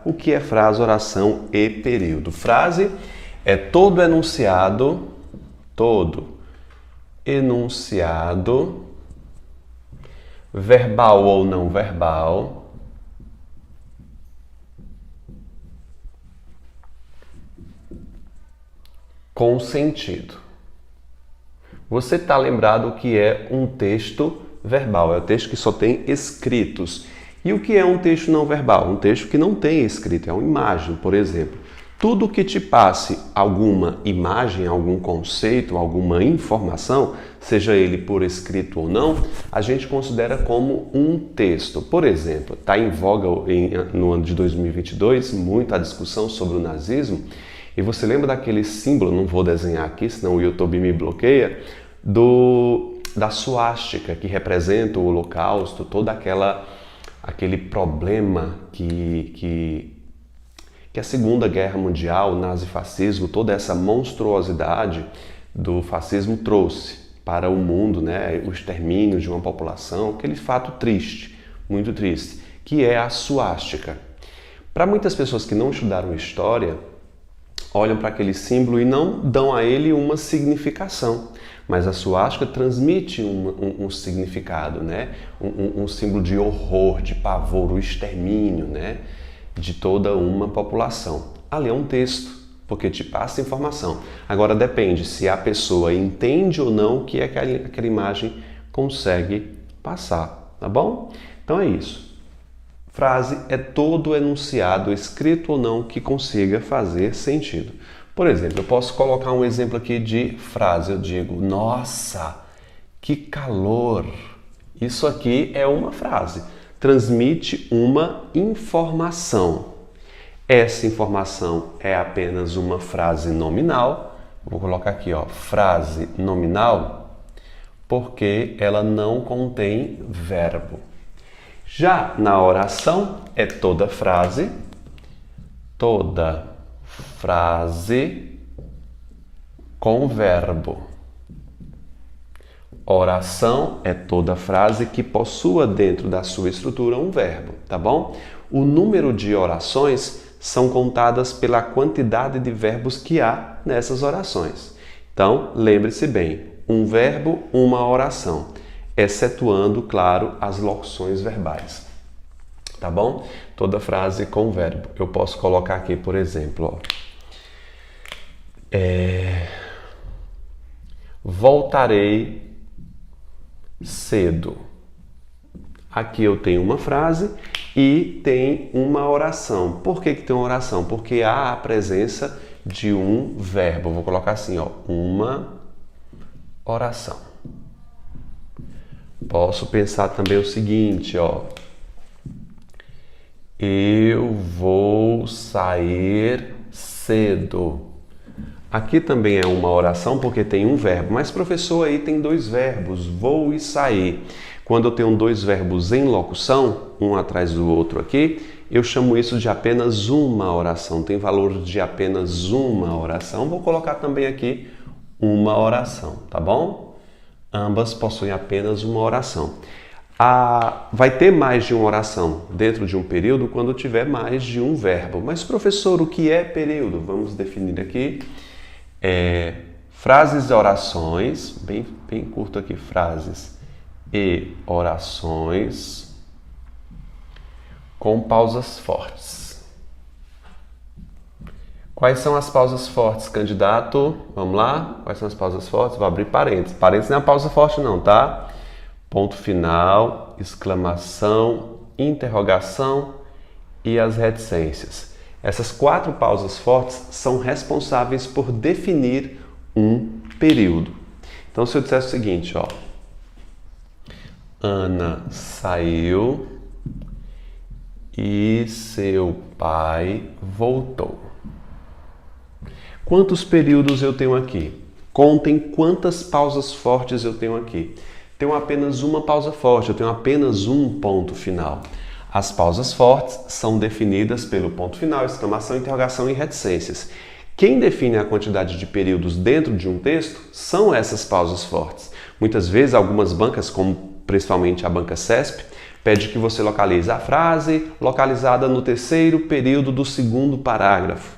o que é frase, oração e período. Frase é todo enunciado, verbal ou não verbal, com sentido. Você está lembrado o que é um texto verbal? É o texto que só tem escritos. E o que é um texto não verbal? Um texto que não tem escrito, é uma imagem, por exemplo. Tudo que te passe alguma imagem, algum conceito, alguma informação, seja ele por escrito ou não, a gente considera como um texto. Por exemplo, está em voga no ano de 2022 muito a discussão sobre o nazismo. E você lembra daquele símbolo, não vou desenhar aqui, senão o YouTube me bloqueia, da suástica, que representa o Holocausto, todo aquele problema que a Segunda Guerra Mundial, o nazifascismo, toda essa monstruosidade do fascismo trouxe para o mundo, né? O extermínio de uma população, aquele fato triste, muito triste, que é a suástica. Para muitas pessoas que não estudaram história, olham para aquele símbolo e não dão a ele uma significação. Mas a suástica transmite um significado, né? Um símbolo de horror, de pavor, o extermínio, né? De toda uma população. Ali é um texto, porque te passa informação. Agora depende se a pessoa entende ou não o que aquela imagem consegue passar, tá bom? Então é isso. Frase é todo enunciado, escrito ou não, que consiga fazer sentido. Por exemplo, eu posso colocar um exemplo aqui de frase. Eu digo, nossa, que calor! Isso aqui é uma frase. Transmite uma informação. Essa informação é apenas uma frase nominal. Vou colocar aqui, ó, frase nominal, porque ela não contém verbo. Já na oração, é toda frase com verbo. Oração é toda frase que possua dentro da sua estrutura um verbo, tá bom? O número de orações são contadas pela quantidade de verbos que há nessas orações. Então, lembre-se bem, um verbo, uma oração, excetuando, claro, as locuções verbais, tá bom? Toda frase com verbo. Eu posso colocar aqui, por exemplo, ó, voltarei cedo. Aqui eu tenho uma frase e tem uma oração. Por que tem uma oração? Porque há a presença de um verbo. Vou colocar assim, ó, uma oração. Posso pensar também o seguinte, ó, eu vou sair cedo. Aqui também é uma oração porque tem um verbo, mas professor, aí tem dois verbos, vou e sair. Quando eu tenho dois verbos em locução, um atrás do outro aqui, eu chamo isso de apenas uma oração, tem valor de apenas uma oração. Vou colocar também aqui uma oração, tá bom? Ambas possuem apenas uma oração. Vai ter mais de uma oração dentro de um período quando tiver mais de um verbo. Mas professor, o que é período? Vamos definir aqui. Frases e orações, bem curto aqui, frases e orações com pausas fortes. Quais são as pausas fortes, candidato? Vamos lá? Quais são as pausas fortes? Vou abrir parênteses. Parênteses não é pausa forte não, tá? Ponto final, exclamação, interrogação e as reticências. Essas 4 pausas fortes são responsáveis por definir um período. Então, se eu dissesse o seguinte, ó, Ana saiu e seu pai voltou. Quantos períodos eu tenho aqui? Contem quantas pausas fortes eu tenho aqui. Tenho apenas uma pausa forte, eu tenho apenas um ponto final. As pausas fortes são definidas pelo ponto final, exclamação, interrogação e reticências. Quem define a quantidade de períodos dentro de um texto são essas pausas fortes. Muitas vezes, algumas bancas, como principalmente a banca CESP, Pede que você localize a frase localizada no terceiro período do segundo parágrafo.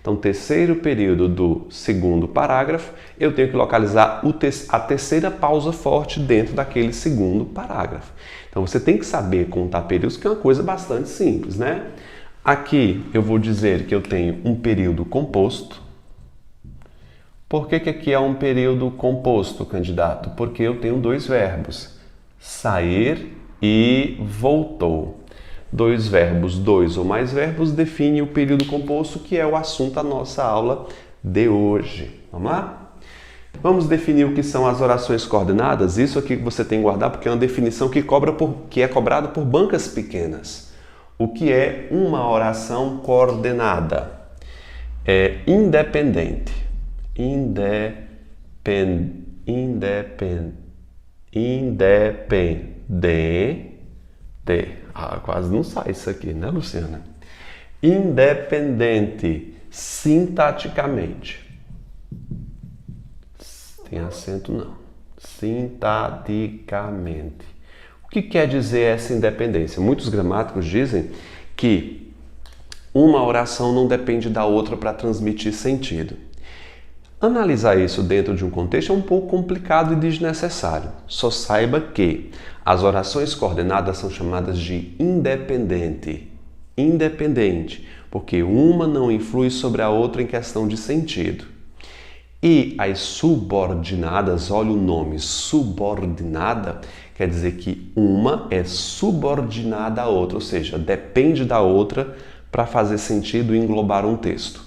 Então, terceiro período do segundo parágrafo, eu tenho que localizar a terceira pausa forte dentro daquele segundo parágrafo. Então, você tem que saber contar períodos, que é uma coisa bastante simples, né? Aqui eu vou dizer que eu tenho um período composto. Por que aqui é um período composto, candidato? Porque eu tenho dois verbos, sair e voltou. Dois verbos, dois ou mais verbos, definem o período composto, que é o assunto da nossa aula de hoje. Vamos lá? Vamos definir o que são as orações coordenadas. Isso aqui você tem que guardar porque é uma definição que é cobrada por bancas pequenas. O que é uma oração coordenada? É independente. Independente. Quase não sai isso aqui, né, Luciana? Independente sintaticamente. Tem acento não. Sintaticamente. O que quer dizer essa independência? Muitos gramáticos dizem que uma oração não depende da outra para transmitir sentido. Analisar isso dentro de um contexto é um pouco complicado e desnecessário. Só saiba que as orações coordenadas são chamadas de independente, porque uma não influi sobre a outra em questão de sentido. E as subordinadas, olha o nome, subordinada, quer dizer que uma é subordinada à outra, ou seja, depende da outra para fazer sentido e englobar um texto.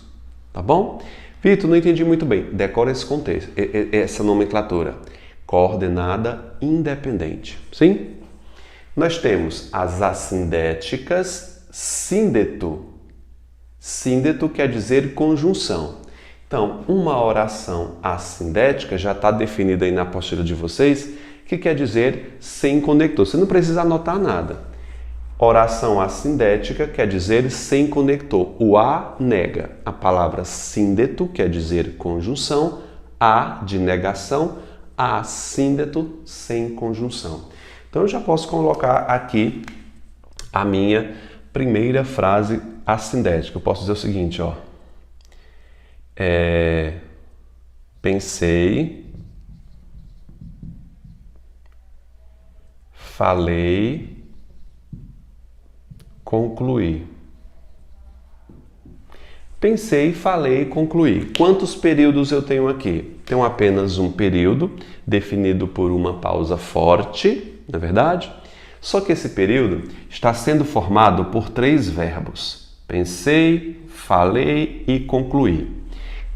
Tá bom? Vitor, não entendi muito bem. Decora esse contexto, essa nomenclatura. Coordenada independente. Sim? Nós temos as assindéticas, síndeto. Síndeto quer dizer conjunção. Então, uma oração assindética já está definida aí na apostila de vocês, que quer dizer sem conector. Você não precisa anotar nada. Oração assindética quer dizer sem conector. O a nega. A palavra síndeto quer dizer conjunção. A de negação. Assíndeto sem conjunção. Então eu já posso colocar aqui a minha primeira frase assindética. Eu posso dizer o seguinte, ó. Pensei, falei, concluí. Pensei, falei, concluí. Quantos períodos eu tenho aqui? Tenho apenas um período, definido por uma pausa forte, não é verdade? Só que esse período está sendo formado por três verbos. Pensei, falei e concluí.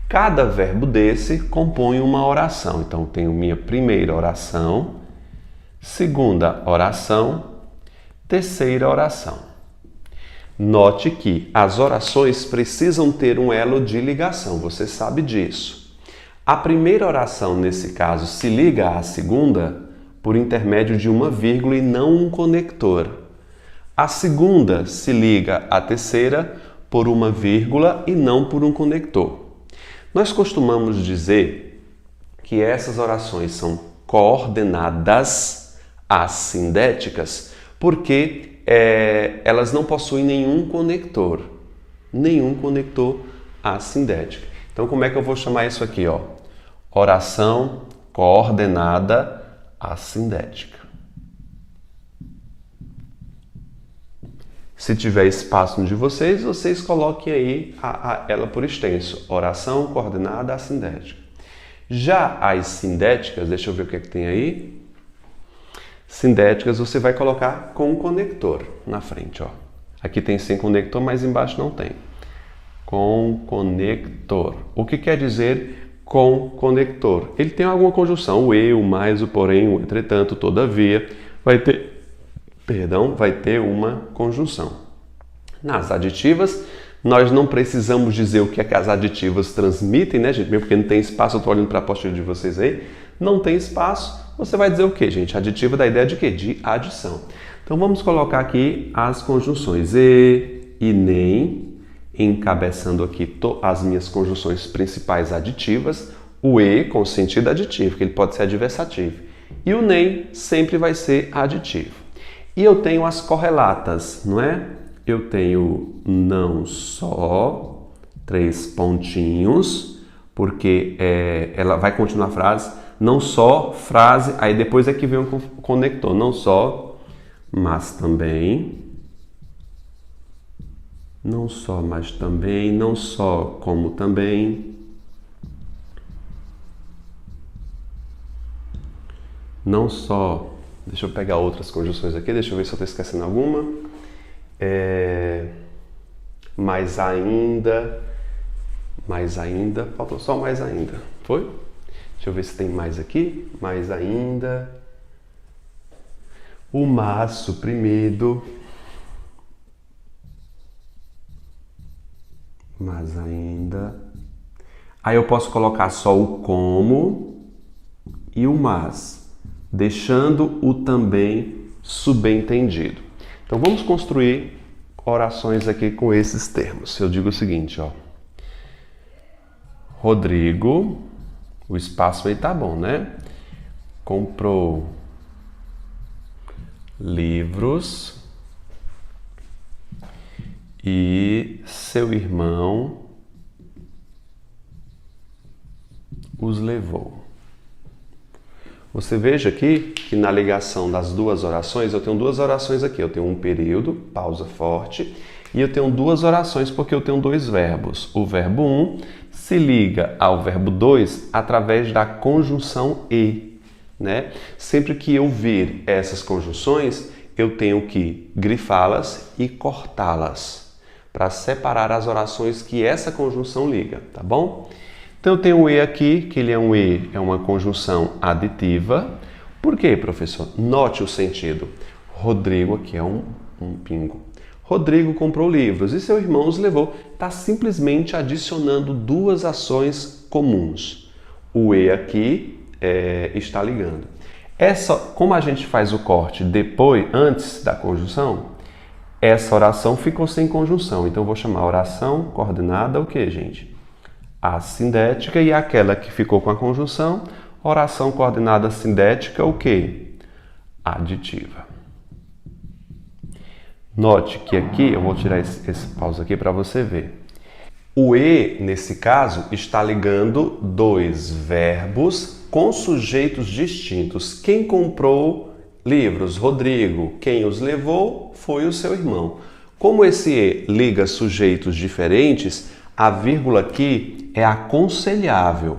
Cada verbo desse compõe uma oração. Então, eu tenho minha primeira oração, segunda oração, terceira oração. Note que as orações precisam ter um elo de ligação, você sabe disso. A primeira oração, nesse caso, se liga à segunda por intermédio de uma vírgula e não um conector. A segunda se liga à terceira por uma vírgula e não por um conector. Nós costumamos dizer que essas orações são coordenadas assindéticas porque elas não possuem nenhum conector assindético. Então, como é que eu vou chamar isso aqui, ó? Oração coordenada assindética. Se tiver espaço no de vocês, vocês coloquem aí ela por extenso. Oração coordenada assindética. Já as sindéticas, deixa eu ver o que é que tem aí. Sindéticas você vai colocar com conector na frente, ó. Aqui tem sem conector, mas embaixo não tem. Com conector. O que quer dizer com conector? Ele tem alguma conjunção, o e, o mais, o porém, o entretanto, todavia, vai ter uma conjunção. Nas aditivas, nós não precisamos dizer o que é que as aditivas transmitem, né, gente? Mesmo porque não tem espaço, eu estou olhando para a apostila de vocês aí. Não tem espaço, você vai dizer o quê, gente? Aditiva da ideia de quê? De adição. Então, vamos colocar aqui as conjunções e nem, encabeçando aqui as minhas conjunções principais aditivas. O e com sentido aditivo, que ele pode ser adversativo. E o nem sempre vai ser aditivo. E eu tenho as correlatas, não é? Eu tenho não só, 3 pontinhos, porque ela vai continuar a frase, não só, frase, aí depois é que vem o conector, não só, mas também, não só, mas também, não só, como também, não só, deixa eu pegar outras conjunções aqui, deixa eu ver se eu estou esquecendo alguma, mais ainda, faltou só mais ainda, foi? Deixa eu ver se tem mais aqui, mais ainda, o mas suprimido, mas ainda, aí eu posso colocar só o como e o mas, deixando o também subentendido. Então vamos construir orações aqui com esses termos. Eu digo o seguinte, ó. Rodrigo, o espaço aí tá bom, né? Comprou livros e seu irmão os levou. Você veja aqui que na ligação das duas orações, eu tenho duas orações aqui. Eu tenho um período, pausa forte, e eu tenho duas orações porque eu tenho dois verbos. O verbo 1 se liga ao verbo 2 através da conjunção e, né? Sempre que eu ver essas conjunções, eu tenho que grifá-las e cortá-las para separar as orações que essa conjunção liga, tá bom? Então eu tenho o E aqui, que ele é um E, é uma conjunção aditiva. Por quê, professor? Note o sentido. Rodrigo, aqui é um pingo. Rodrigo comprou livros e seu irmão os levou. Está simplesmente adicionando duas ações comuns. O E aqui está ligando. Como a gente faz o corte depois, antes da conjunção, essa oração ficou sem conjunção. Então eu vou chamar oração coordenada o quê, gente? Assindética, e aquela que ficou com a conjunção, oração coordenada sindética, o quê? Aditiva. Note que aqui, eu vou tirar esse pausa aqui para você ver. O E, nesse caso, está ligando dois verbos com sujeitos distintos. Quem comprou livros? Rodrigo. Quem os levou? Foi o seu irmão. Como esse E liga sujeitos diferentes, a vírgula aqui é aconselhável.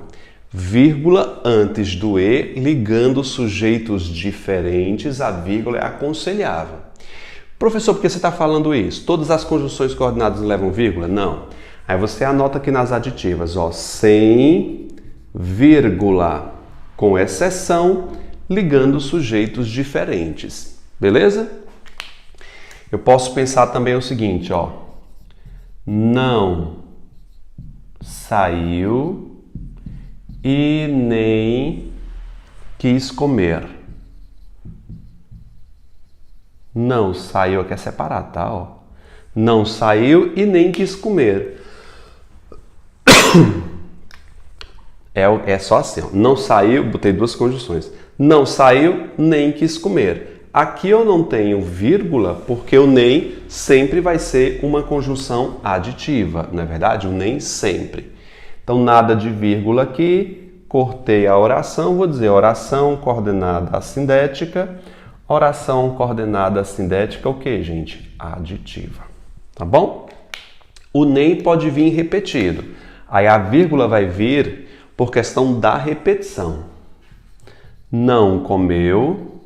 Vírgula antes do E, ligando sujeitos diferentes, a vírgula é aconselhável. Professor, por que você está falando isso? Todas as conjunções coordenadas levam vírgula? Não. Aí você anota aqui nas aditivas, ó, sem vírgula, com exceção, ligando sujeitos diferentes. Beleza? Eu posso pensar também o seguinte, ó. Não saiu e nem quis comer. Não saiu, aqui é separado, tá? Ó. Não saiu e nem quis comer. É só assim, ó. Não saiu, botei duas conjunções. Não saiu, nem quis comer. Aqui eu não tenho vírgula, porque o nem sempre vai ser uma conjunção aditiva, não é verdade? O nem sempre. Então, nada de vírgula aqui, cortei a oração, vou dizer oração coordenada assindética. Oração coordenada assindética, o que, gente? Aditiva. Tá bom? O nem pode vir repetido. Aí a vírgula vai vir por questão da repetição. Não comeu.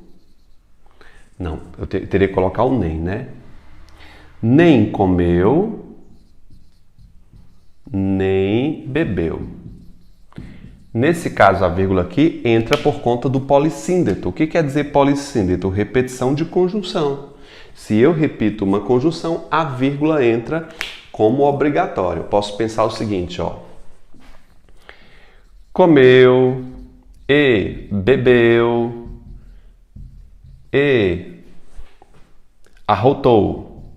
Não, eu teria que colocar o nem, né? Nem comeu, nem bebeu. Nesse caso, a vírgula aqui entra por conta do polissíndeto. O que quer dizer polissíndeto? Repetição de conjunção. Se eu repito uma conjunção, a vírgula entra como obrigatório. Posso pensar o seguinte, ó. Comeu e bebeu e arrotou.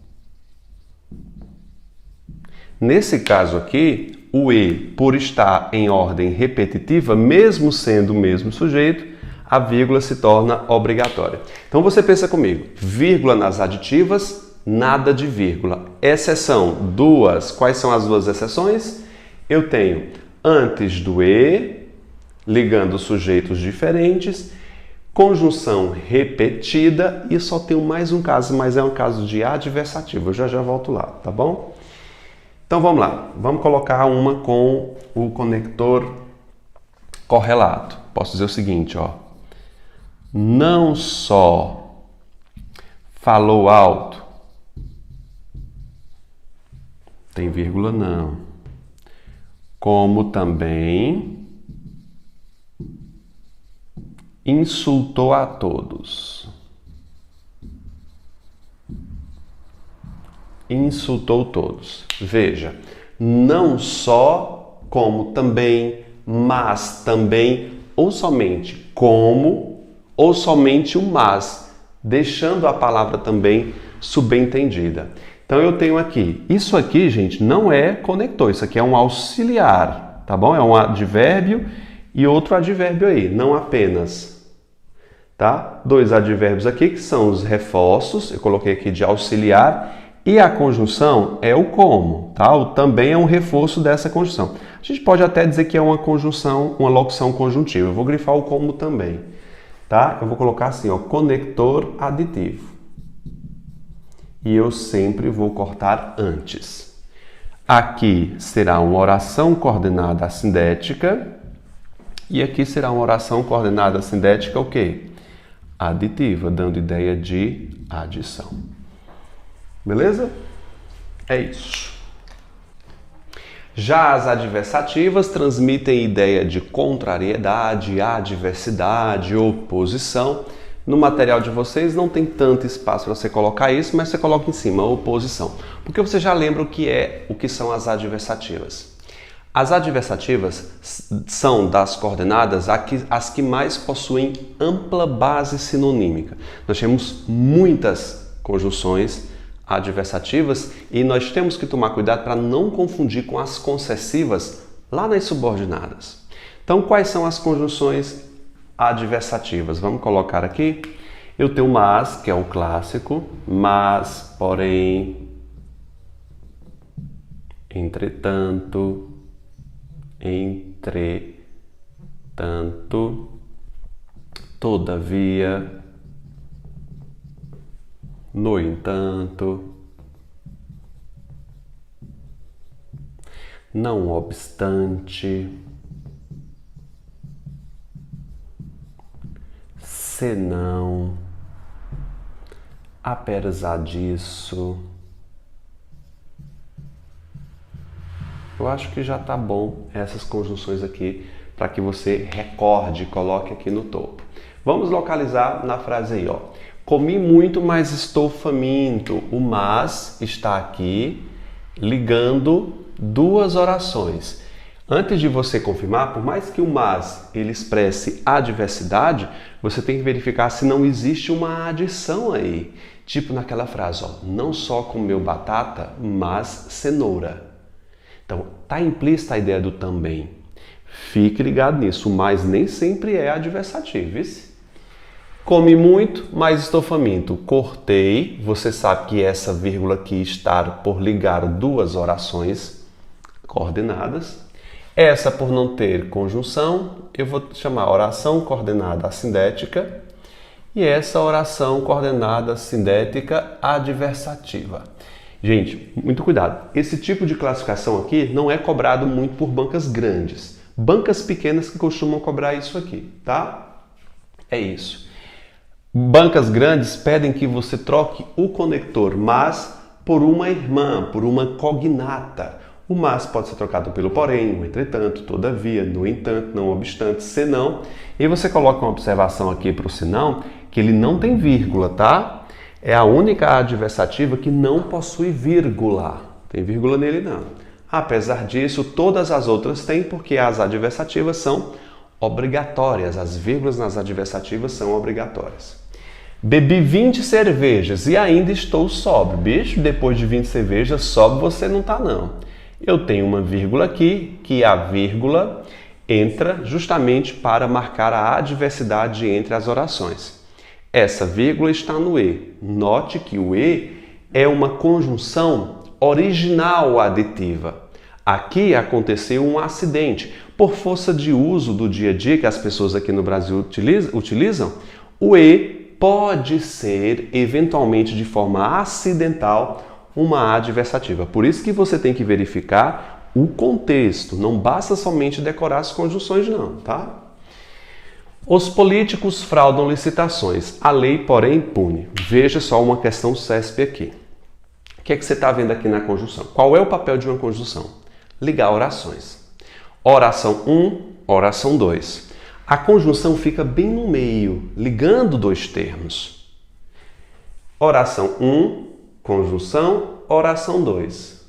Nesse caso aqui, o E, por estar em ordem repetitiva, mesmo sendo o mesmo sujeito, a vírgula se torna obrigatória. Então você pensa comigo, vírgula nas aditivas, nada de vírgula. Exceção, duas. Quais são as duas exceções? Eu tenho antes do e, ligando sujeitos diferentes, conjunção repetida e só tenho mais um caso, mas é um caso de adversativo. Eu já volto lá, tá bom? Então vamos lá. Vamos colocar uma com o conector correlato. Posso dizer o seguinte, ó. Não só falou alto, tem vírgula não, como também insultou a todos. Insultou todos. Veja, não só, como também, mas também, ou somente como, ou somente o mas, deixando a palavra também subentendida. Então eu tenho aqui, isso aqui, gente, não é conector, isso aqui é um auxiliar, tá bom? É um advérbio e outro advérbio aí, não apenas, tá? Dois advérbios aqui que são os reforços, eu coloquei aqui de auxiliar, e a conjunção é o como, tá? O também é um reforço dessa conjunção. A gente pode até dizer que é uma conjunção, uma locução conjuntiva. Eu vou grifar o como também, tá? Eu vou colocar assim, ó, conector aditivo. E eu sempre vou cortar antes. Aqui será uma oração coordenada assindética e aqui será uma oração coordenada assindética o quê? Aditiva, dando ideia de adição. Beleza? É isso. Já as adversativas transmitem ideia de contrariedade, adversidade, oposição. No material de vocês não tem tanto espaço para você colocar isso, mas você coloca em cima, oposição. Porque você já lembra o que são as adversativas. As adversativas são das coordenadas as que mais possuem ampla base sinonímica. Nós temos muitas conjunções adversativas e nós temos que tomar cuidado para não confundir com as concessivas lá nas subordinadas. Então, quais são as conjunções adversativas? Vamos colocar aqui. Eu tenho mas, que é o clássico, mas, porém, entretanto, entretanto, todavia, no entanto, não obstante, senão, apesar disso. Eu acho que já tá bom essas conjunções aqui para que você recorde e coloque aqui no topo. Vamos localizar na frase aí, ó. Comi muito, mas estou faminto. O mas está aqui ligando duas orações. Antes de você confirmar, por mais que o mas ele expresse adversidade, você tem que verificar se não existe uma adição aí. Tipo naquela frase, ó, não só comeu batata, mas cenoura. Então, está implícita a ideia do também. Fique ligado nisso, mas nem sempre é adversativo. Comi muito, mas estou faminto. Cortei. Você sabe que essa vírgula aqui está por ligar duas orações coordenadas. Essa, por não ter conjunção, eu vou chamar oração coordenada assindética. E essa oração coordenada sindética adversativa. Gente, muito cuidado. Esse tipo de classificação aqui não é cobrado muito por bancas grandes. Bancas pequenas que costumam cobrar isso aqui, tá? É isso. Bancas grandes pedem que você troque o conector mas por uma irmã, por uma cognata. O mas pode ser trocado pelo porém, o entretanto, todavia, no entanto, não obstante, senão. E você coloca uma observação aqui para o senão, que ele não tem vírgula, tá? É a única adversativa que não possui vírgula. Tem vírgula nele não. Apesar disso, todas as outras têm, porque as adversativas são obrigatórias. As vírgulas nas adversativas são obrigatórias. Bebi 20 cervejas e ainda estou sóbrio. Bicho, depois de 20 cervejas, sóbrio você não tá não. Eu tenho uma vírgula aqui, que a vírgula Entra justamente para marcar a adversidade entre as orações. Essa vírgula está no E. Note que o E é uma conjunção original aditiva. Aqui aconteceu um acidente. Por força de uso do dia a dia que as pessoas aqui no Brasil utilizam, o E pode ser, eventualmente de forma acidental, uma adversativa. Por isso que você tem que verificar o contexto. Não basta somente decorar as conjunções, não, tá? Os políticos fraudam licitações. A lei, porém, pune. Veja só uma questão CESP aqui. O que é que você está vendo aqui na conjunção? Qual é o papel de uma conjunção? Ligar orações. Oração 1, oração 2. A conjunção fica bem no meio, ligando dois termos. Oração 1, conjunção, oração 2.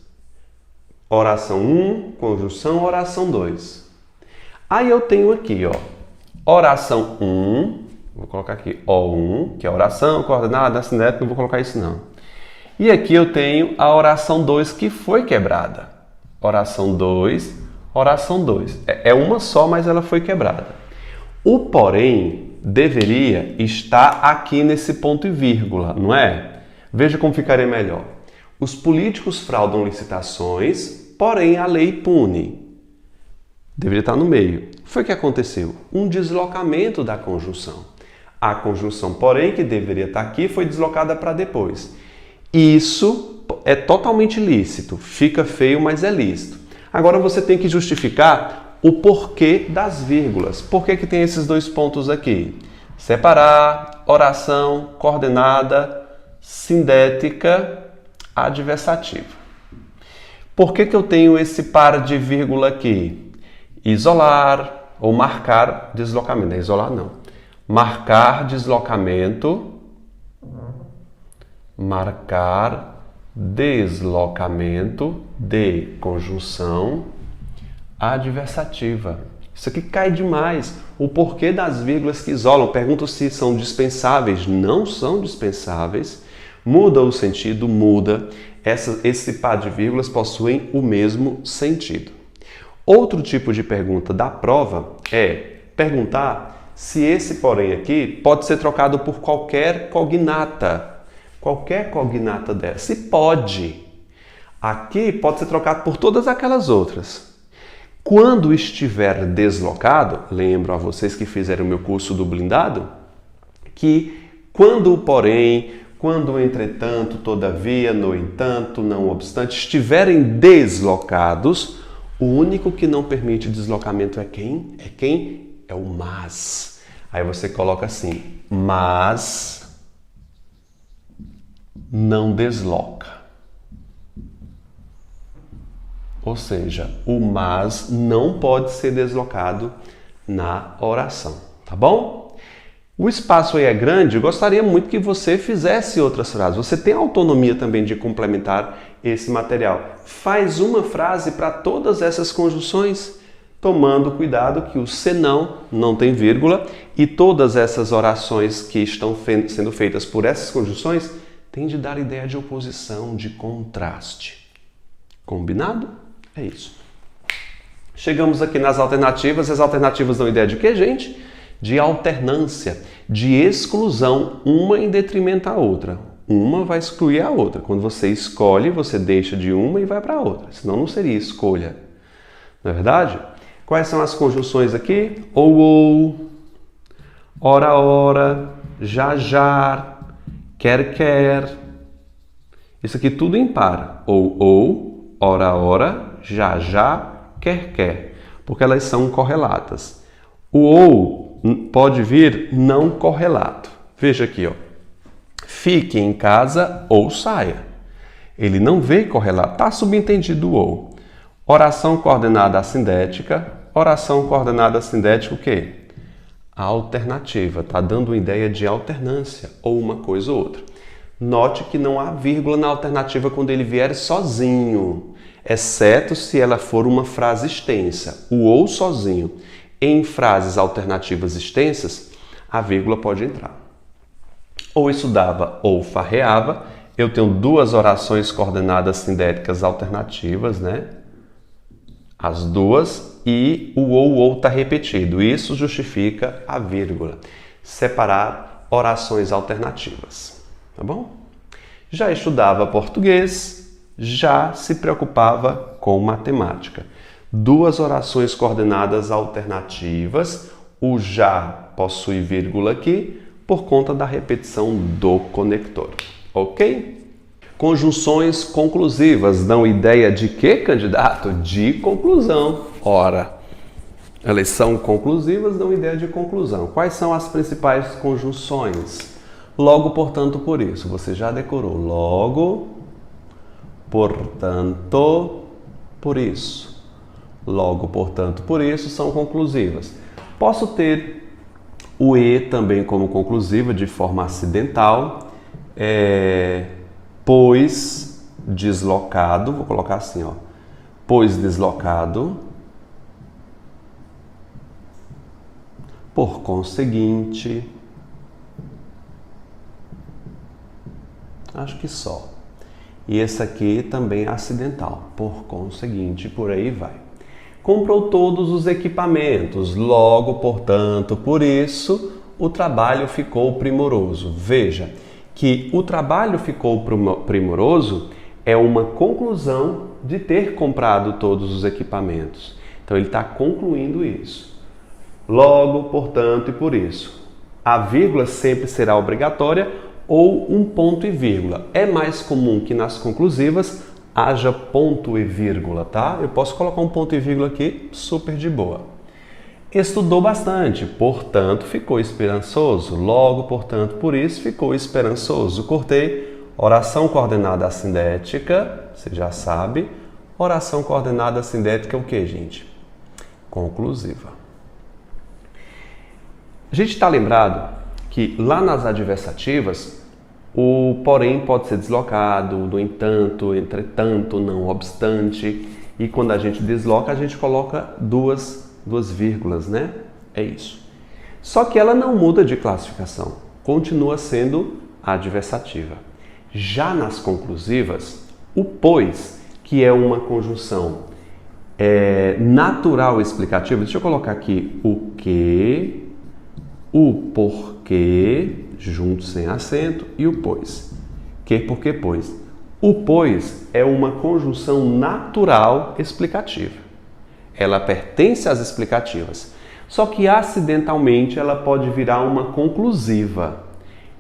Oração 1, conjunção, oração 2. Aí eu tenho aqui, ó, oração 1, vou colocar aqui O1, que é oração, coordenada, cinética, não vou colocar isso não. E aqui eu tenho a oração 2 que foi quebrada. Oração 2, oração 2. É uma só, mas ela foi quebrada. O porém deveria estar aqui nesse ponto e vírgula, não é? Veja como ficaria melhor. Os políticos fraudam licitações, porém a lei pune. Deveria estar no meio. Foi o que aconteceu? Um deslocamento da conjunção. A conjunção, porém, que deveria estar aqui, foi deslocada para depois. Isso é totalmente lícito. Fica feio, mas é lícito. Agora você tem que justificar o porquê das vírgulas. Por que que tem esses dois pontos aqui? Separar, oração, coordenada, sindética, adversativa. Por que que eu tenho esse par de vírgula aqui? Isolar ou marcar deslocamento. Não é isolar, não. Marcar deslocamento. Marcar deslocamento de conjunção adversativa. Isso aqui cai demais. O porquê das vírgulas que isolam. Pergunto se são dispensáveis. Não são dispensáveis. Muda o sentido, muda. Esse par de vírgulas possuem o mesmo sentido. Outro tipo de pergunta da prova é perguntar se esse porém aqui pode ser trocado por qualquer cognata. Qualquer cognata dessa. Se pode. Aqui pode ser trocado por todas aquelas outras. Quando estiver deslocado, lembro a vocês que fizeram o meu curso do blindado, que quando porém, quando entretanto, todavia, no entanto, não obstante, estiverem deslocados, o único que não permite deslocamento é quem? É quem? É o mas. Aí você coloca assim, mas não desloca. Ou seja, o mas não pode ser deslocado na oração, tá bom? O espaço aí é grande, eu gostaria muito que você fizesse outras frases. Você tem autonomia também de complementar esse material. Faz uma frase para todas essas conjunções, tomando cuidado que o senão não tem vírgula e todas essas orações que estão sendo feitas por essas conjunções tem de dar ideia de oposição, de contraste. Combinado? É isso. Chegamos aqui nas alternativas. As alternativas dão ideia de quê, gente? De alternância, de exclusão, uma em detrimento da outra. Uma vai excluir a outra. Quando você escolhe, você deixa de uma e vai para a outra. Senão não seria escolha. Não é verdade? Quais são as conjunções aqui? Ou, ora, ora, já, já, quer. Isso aqui tudo em par. Ou, ora, já, quer. Porque elas são correlatas. O ou pode vir não correlato. Veja aqui, ó. Fique em casa ou saia. Ele não veio correlato. Está subentendido o ou. Oração coordenada assindética. Oração coordenada assindética o quê? A alternativa. Está dando uma ideia de alternância, ou uma coisa ou outra. Note que não há vírgula na alternativa quando ele vier sozinho, exceto se ela for uma frase extensa, o ou sozinho. Em frases alternativas extensas, a vírgula pode entrar. Ou estudava ou farreava. Eu tenho duas orações coordenadas sindéticas alternativas, né? as duas e o ou está repetido. Isso justifica a vírgula. Separar orações alternativas. Tá bom? Já estudava português, já se preocupava com matemática. Duas orações coordenadas alternativas. O já possui vírgula aqui por conta da repetição do conector. Ok? Conjunções conclusivas dão ideia de quê, candidato? De conclusão. Ora, elas são conclusivas, dão ideia de conclusão. Quais são as principais conjunções? Logo, portanto, por isso. Você já decorou. Logo, portanto, por isso. Logo, portanto, por isso são conclusivas. Posso ter o e também como conclusiva de forma acidental. Pois deslocado, vou colocar assim, ó. Pois deslocado. Por conseguinte. Acho que só. E esse aqui também é acidental. Por conseguinte, por aí vai. Comprou todos os equipamentos. Logo, portanto, por isso, o trabalho ficou primoroso. Veja que o trabalho ficou primoroso é uma conclusão de ter comprado todos os equipamentos. Então, ele está concluindo isso. Logo, portanto e por isso. A vírgula sempre será obrigatória ou um ponto e vírgula. É mais comum que nas conclusivas haja ponto e vírgula, tá? Eu posso colocar um ponto e vírgula aqui super de boa. Estudou bastante, portanto, ficou esperançoso. Logo, portanto, por isso, ficou esperançoso. Cortei. Oração coordenada assindética, você já sabe. Oração coordenada assindética é o que, gente? Conclusiva. A gente está lembrado que lá nas adversativas, o porém pode ser deslocado, no entanto, entretanto, não obstante. E quando a gente desloca, a gente coloca duas vírgulas, né? É isso. Só que ela não muda de classificação. Continua sendo adversativa. Já nas conclusivas, o pois, que é uma conjunção natural explicativa, deixa eu colocar aqui o que, o porquê, junto sem acento, e o pois. Que, porquê, pois. O pois é uma conjunção natural explicativa. Ela pertence às explicativas. Só que acidentalmente ela pode virar uma conclusiva.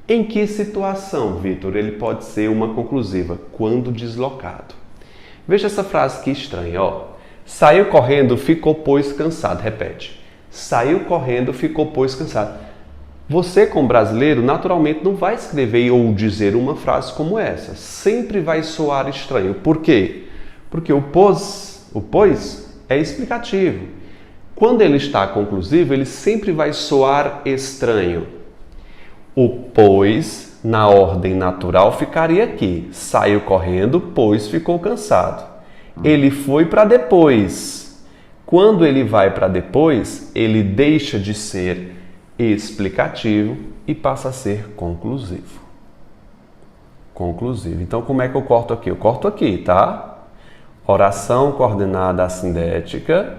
Em que situação, Vitor, ele pode ser uma conclusiva? Quando deslocado. Veja essa frase que estranha, ó. Saiu correndo, ficou pois cansado. Repete. Saiu correndo, ficou pois cansado. Você, como brasileiro, naturalmente não vai escrever ou dizer uma frase como essa. Sempre vai soar estranho. Por quê? Porque o pois é explicativo. Quando ele está conclusivo, ele sempre vai soar estranho. O pois, na ordem natural, ficaria aqui. Saiu correndo, pois ficou cansado. Ele foi para depois. Quando ele vai para depois, ele deixa de ser explicativo e passa a ser conclusivo. Conclusivo. Então, como é que eu corto aqui? Eu corto aqui, tá? Oração coordenada assindética.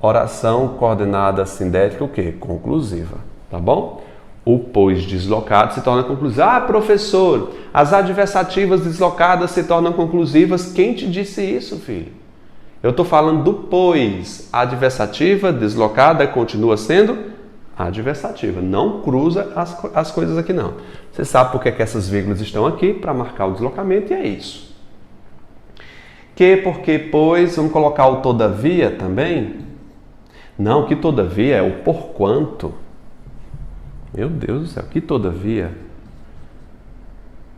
Oração coordenada assindética, o quê? Conclusiva, tá bom? O pois deslocado se torna conclusivo. Ah, professor, as adversativas deslocadas se tornam conclusivas. Quem te disse isso, filho? Eu estou falando do pois. A adversativa deslocada continua sendo adversativa. Não cruza as coisas aqui, não. Você sabe por que essas vírgulas estão aqui? Para marcar o deslocamento, e é isso. Que, porque, pois, vamos colocar o todavia também? Não, que todavia é o porquanto. Meu Deus do céu, que todavia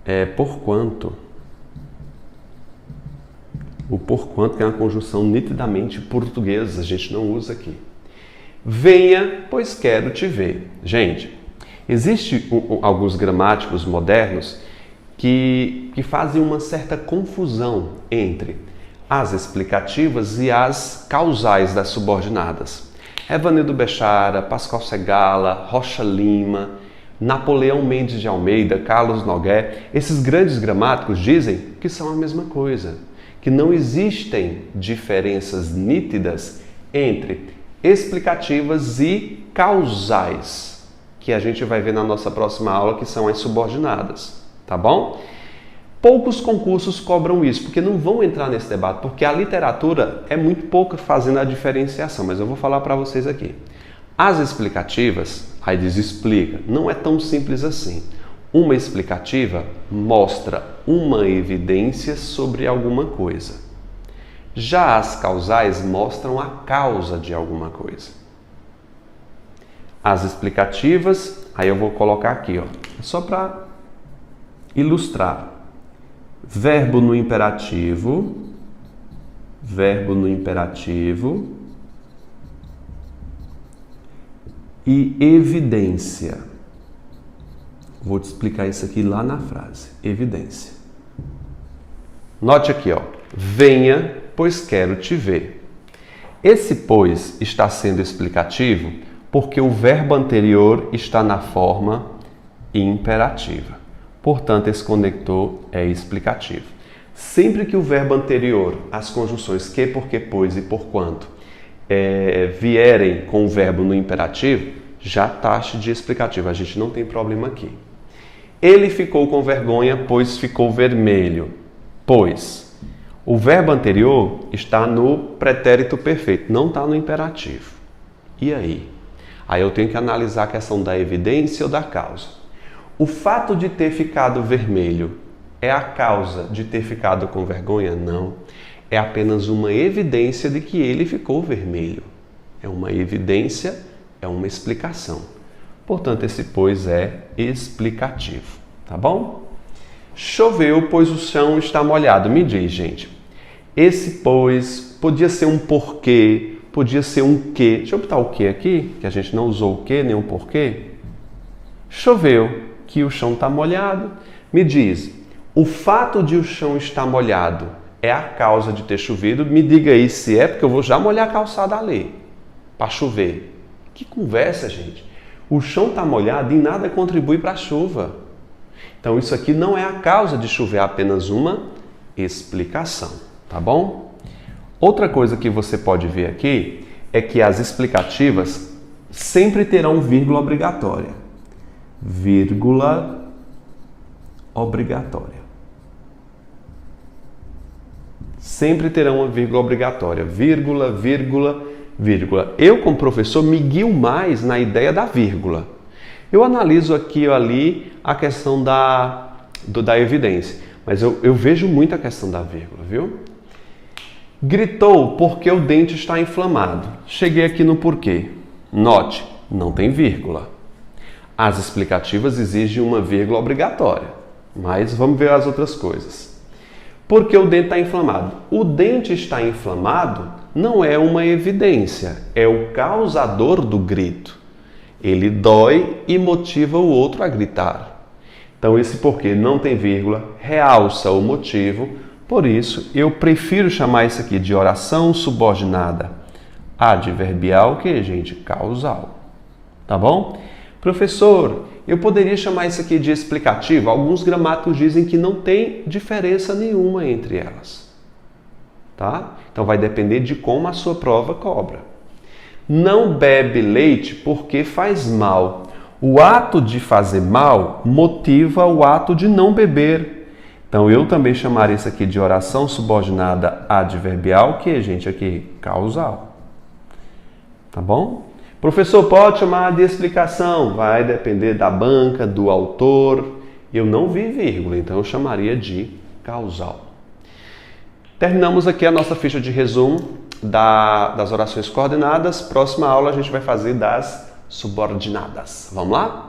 é porquanto. O porquanto que é uma conjunção nitidamente portuguesa, a gente não usa aqui. Venha, pois quero te ver. Gente, existem alguns gramáticos modernos que fazem uma certa confusão entre as explicativas e as causais das subordinadas. Evanildo Bechara, Pascoal Segala, Rocha Lima, Napoleão Mendes de Almeida, Carlos Nogués, esses grandes gramáticos dizem que são a mesma coisa, que não existem diferenças nítidas entre explicativas e causais, que a gente vai ver na nossa próxima aula, que são as subordinadas, tá bom? Poucos concursos cobram isso, porque não vão entrar nesse debate, porque a literatura é muito pouca fazendo a diferenciação, mas eu vou falar para vocês aqui. As explicativas, aí diz explica, não é tão simples assim. Uma explicativa mostra uma evidência sobre alguma coisa. Já as causais mostram a causa de alguma coisa. As explicativas, aí eu vou colocar aqui, ó, só para ilustrar. Verbo no imperativo e evidência. Vou te explicar isso aqui lá na frase. Evidência. Note aqui, ó. Venha, pois quero te ver. Esse pois está sendo explicativo porque o verbo anterior está na forma imperativa. Portanto, esse conector é explicativo. Sempre que o verbo anterior, as conjunções que, porque, pois e porquanto, vierem com o verbo no imperativo, já taxe de explicativo. A gente não tem problema aqui. Ele ficou com vergonha, pois ficou vermelho. Pois. O verbo anterior está no pretérito perfeito, não está no imperativo. E aí? Aí eu tenho que analisar a questão da evidência ou da causa. O fato de ter ficado vermelho é a causa de ter ficado com vergonha? Não. É apenas uma evidência de que ele ficou vermelho. É uma evidência, é uma explicação. Portanto, esse pois é explicativo, tá bom? Choveu, pois o chão está molhado. Me diz, gente, esse pois podia ser um porquê, podia ser um que. Deixa eu botar o que aqui, que a gente não usou o que nem o porquê. Choveu, que o chão está molhado. Me diz, o fato de o chão estar molhado é a causa de ter chovido? Me diga aí se é, porque eu vou já molhar a calçada ali, para chover. Que conversa, gente. O chão está molhado e nada contribui para a chuva. Então isso aqui não é a causa de chover, é apenas uma explicação, tá bom? Outra coisa que você pode ver aqui é que as explicativas sempre terão vírgula obrigatória. Vírgula obrigatória. Sempre terão uma vírgula obrigatória. Vírgula, vírgula, vírgula. Eu, como professor, me guio mais na ideia da vírgula. Eu analiso aqui ou ali a questão da evidência, mas eu vejo muito a questão da vírgula, viu? Gritou porque o dente está inflamado. Cheguei aqui no porquê. Note, não tem vírgula. As explicativas exigem uma vírgula obrigatória, mas vamos ver as outras coisas. Porque o dente está inflamado. O dente está inflamado não é uma evidência, é o causador do grito. Ele dói e motiva o outro a gritar. Então esse porquê não tem vírgula, realça o motivo, por isso eu prefiro chamar isso aqui de oração subordinada adverbial que, gente, causal. Tá bom? Professor, eu poderia chamar isso aqui de explicativo? Alguns gramáticos dizem que não tem diferença nenhuma entre elas. Tá? Então vai depender de como a sua prova cobra. Não bebe leite porque faz mal. O ato de fazer mal motiva o ato de não beber. Então eu também chamaria isso aqui de oração subordinada adverbial, que, gente, aqui causal. Tá bom? Professor, pode chamar de explicação? Vai depender da banca, do autor. Eu não vi vírgula, então eu chamaria de causal. Terminamos aqui a nossa ficha de resumo das orações coordenadas. Próxima aula a gente vai fazer das subordinadas. Vamos lá?